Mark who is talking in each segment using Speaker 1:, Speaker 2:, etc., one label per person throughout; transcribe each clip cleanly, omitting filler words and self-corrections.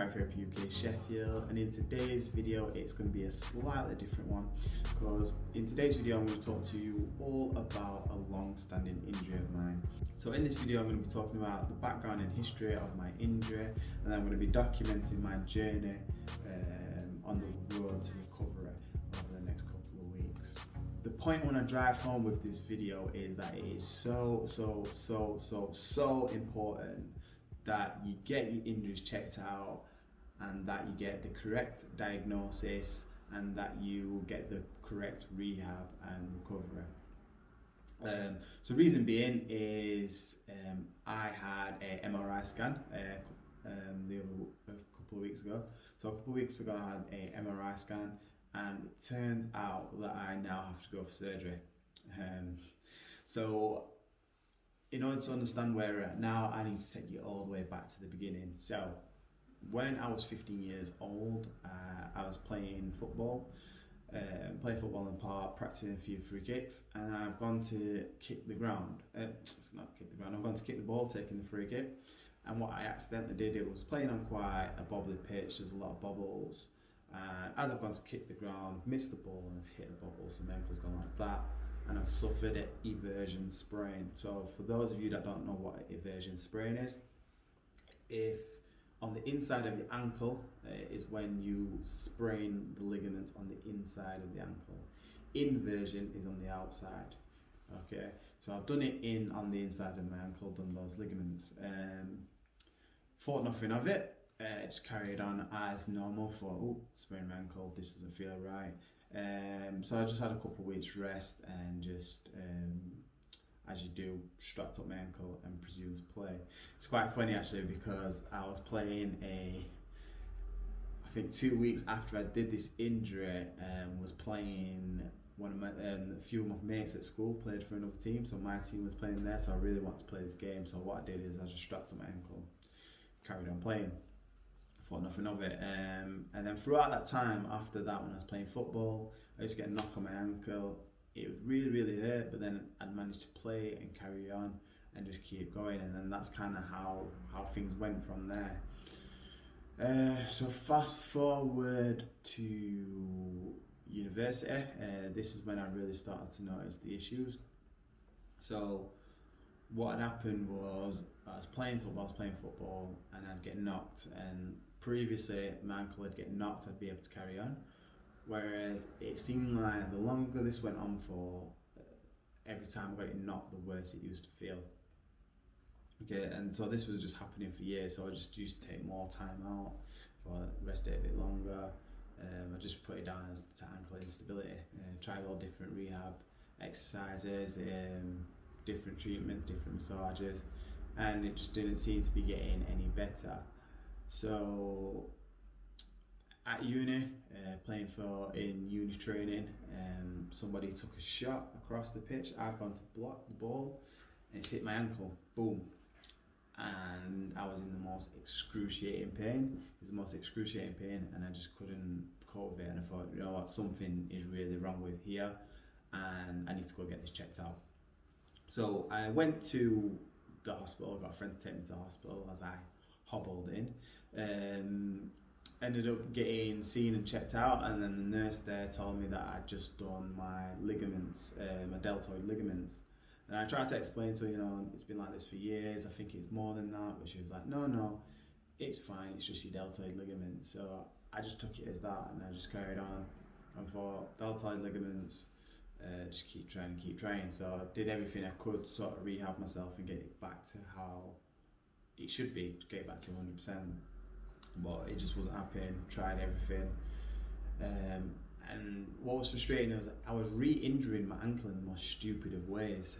Speaker 1: Cryotherapy UK Sheffield, and in today's video it's going to be a slightly different one, because in today's video I'm going to talk to you all about a long-standing injury of mine. So in this video I'm going to be talking about the background and history of my injury, and I'm going to be documenting my journey on the road to recovery over the next couple of weeks. The point when I drive home with this video is that it is so important that you get your injuries checked out and that you get the correct diagnosis and that you get the correct rehab and recovery. So reason being is I had an MRI scan a couple of weeks ago. So a couple of weeks ago I had an MRI scan, and it turns out that I now have to go for surgery. So in order to understand where we're at now, I need to take you all the way back to the beginning. So when I was 15 years old, I was playing football in the park, practicing a few free kicks, and I've gone to kick the ground. It's not kick the ground, I've gone to kick the ball, taking the free kick. And what I accidentally did, it was playing on quite a bobbly pitch, there's a lot of bobbles. And as I've gone to kick the ground, missed the ball and I've hit the bobbles, and my ankle's gone like that. And I've suffered an eversion sprain. So for those of you that don't know what an eversion sprain is, if on the inside of your ankle is when you sprain the ligaments on the inside of the ankle. Inversion is on the outside. Okay, so I've done it on the inside of my ankle, done those ligaments. Thought nothing of it. Just carried on as normal. For sprained my ankle, this doesn't feel right. So I just had a couple of weeks rest and just as you do, strapped up my ankle and presumed to play. It's quite funny actually, because I was playing I think 2 weeks after I did this injury, was playing one of my a few of my mates at school played for another team, so my team was playing there, so I really wanted to play this game. So what I did is I just strapped up my ankle, carried on playing. Thought nothing of it, and then throughout that time after that, when I was playing football, I used to get a knock on my ankle. It would really hurt, but then I'd manage to play and carry on and just keep going, and then that's kind of how things went from there. So fast forward to university, this is when I really started to notice the issues. So what had happened was I was playing football and I'd get knocked, and previously my ankle would get knocked, I'd be able to carry on, whereas it seemed like the longer this went on for, every time I got it knocked, the worse it used to feel. Okay, and so this was just happening for years, so I just used to take more time out, for rest it a bit longer. I just put it down as ankle instability. Tried all different rehab exercises, different treatments, different massages, and it just didn't seem to be getting any better. So at uni, playing in uni training, somebody took a shot across the pitch. I've gone to block the ball and it's hit my ankle, boom, and I was in the most excruciating pain. It was the most excruciating pain, and I just couldn't cope with it, and I thought, you know what, something is really wrong with here and I need to go get this checked out. So I went to the hospital, got a friend to take me to the hospital as I hobbled in. Ended up getting seen and checked out, and then the nurse there told me that I'd just done my ligaments, my deltoid ligaments. And I tried to explain to her, you know, it's been like this for years, I think it's more than that, but she was like, no, it's fine, it's just your deltoid ligaments. So I just took it as that, and I just carried on and thought, deltoid ligaments, just keep trying. So I did everything I could to sort of rehab myself and get it back to how it should be, to get it back to 100%. But it just wasn't happening. Tried everything, and what was frustrating was I was re-injuring my ankle in the most stupid of ways.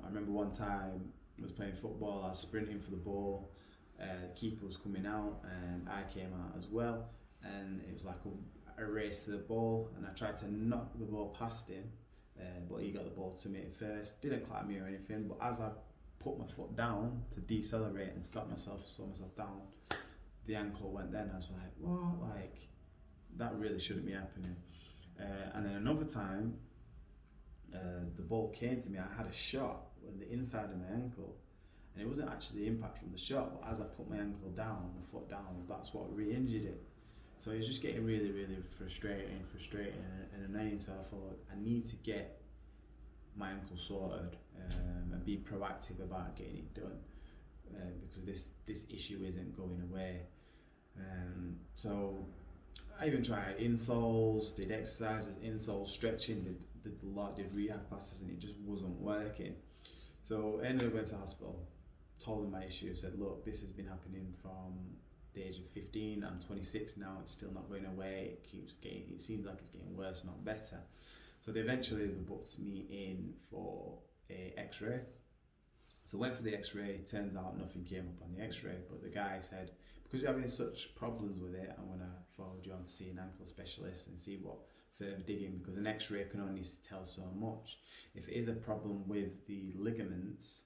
Speaker 1: I remember one time I was playing football, I was sprinting for the ball, the keeper was coming out and I came out as well, and it was like a race to the ball, and I tried to knock the ball past him, but he got the ball to me first. Didn't clap me or anything, but as I put my foot down to decelerate and slow myself down, the ankle went then. I was like, what? Like, that really shouldn't be happening. And then another time, the ball came to me. I had a shot with the inside of my ankle, And it wasn't actually the impact from the shot, but as I put my ankle down, my foot down, that's what re-injured it. So it was just getting really, really frustrating and annoying. So I thought I need to get my ankle sorted and be proactive about getting it done because this issue isn't going away. So I even tried insoles, did exercises, insoles, stretching, did a lot, did rehab classes, and it just wasn't working. So I ended up going to hospital, told them my issue, said, look, this has been happening from the age of 15, I'm 26 now, it's still not going away, it seems like it's getting worse, not better. So they booked me in for a x-ray. So I went for the x-ray, turns out nothing came up on the x-ray, but the guy said, because you're having such problems with it, I'm going to forward you on to see an ankle specialist and see what further digging, because an x-ray can only tell so much. If it is a problem with the ligaments,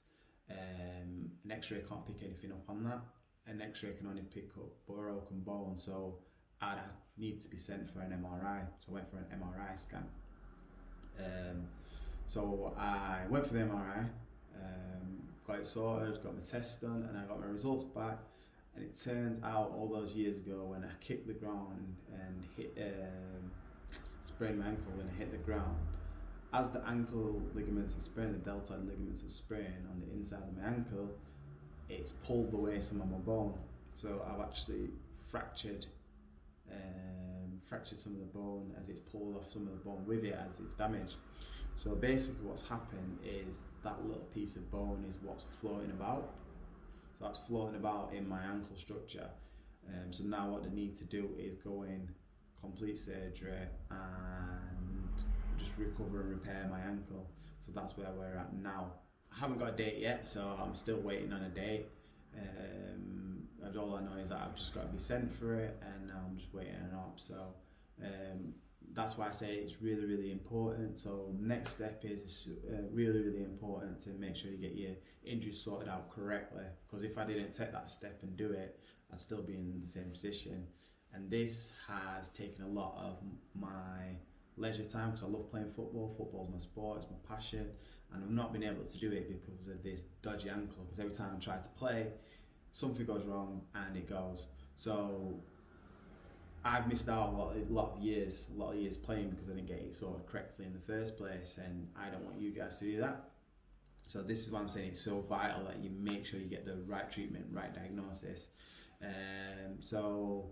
Speaker 1: an x-ray can't pick anything up on that. An x-ray can only pick up broken bone, so I'd need to be sent for an MRI. So I went for an MRI scan. So I went for the MRI, got it sorted, got my tests done, and I got my results back. And it turns out all those years ago when I kicked the ground and sprained my ankle when I hit the ground, as the ankle ligaments are sprained, the deltoid ligaments are sprained on the inside of my ankle, it's pulled away some of my bone. So I've actually fractured some of the bone as it's pulled off some of the bone with it as it's damaged. So basically what's happened is that little piece of bone is what's floating about. So that's floating about in my ankle structure. So now what they need to do is go in, complete surgery, and just recover and repair my ankle. So that's where we're at now. I haven't got a date yet, so I'm still waiting on a date. And all I know is that I've just got to be sent for it, and now I'm just waiting on an op. So that's why I say it's really, really important. So next step is really, really important to make sure you get your injuries sorted out correctly, because if I didn't take that step and do it, I'd still be in the same position. And this has taken a lot of my leisure time, because I love playing football. Football's my sport, it's my passion, and I've not been able to do it because of this dodgy ankle, because every time I try to play, something goes wrong and it goes. So I've missed out a lot of years playing because I didn't get it sorted correctly in the first place, and I don't want you guys to do that. So this is why I'm saying it's so vital that you make sure you get the right treatment, right diagnosis. So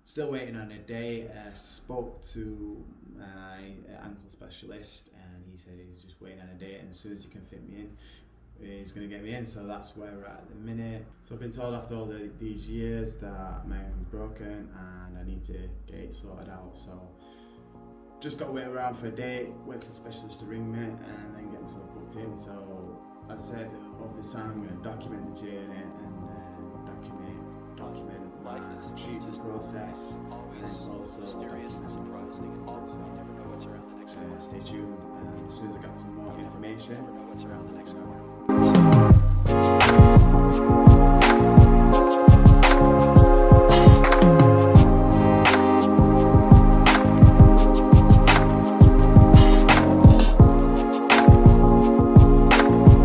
Speaker 1: still waiting on a date. Spoke to my ankle specialist, and he said he's just waiting on a date, and as soon as he can fit me in, he's going to get me in. So that's where we're at the minute. So I've been told after all these years that my ankle's broken and I need to get it sorted out. So just got to wait around for a date, wait for the specialist to ring me, and then get myself booked in. So as I said, over this time I'm going to document the journey and document
Speaker 2: life
Speaker 1: the
Speaker 2: is
Speaker 1: treatment
Speaker 2: just
Speaker 1: process,
Speaker 2: always
Speaker 1: and also
Speaker 2: mysterious and surprising.
Speaker 1: so,
Speaker 2: You never know what's around the next corner.
Speaker 1: stay tuned, as soon as I got some more information,
Speaker 2: You never know what's around the next corner.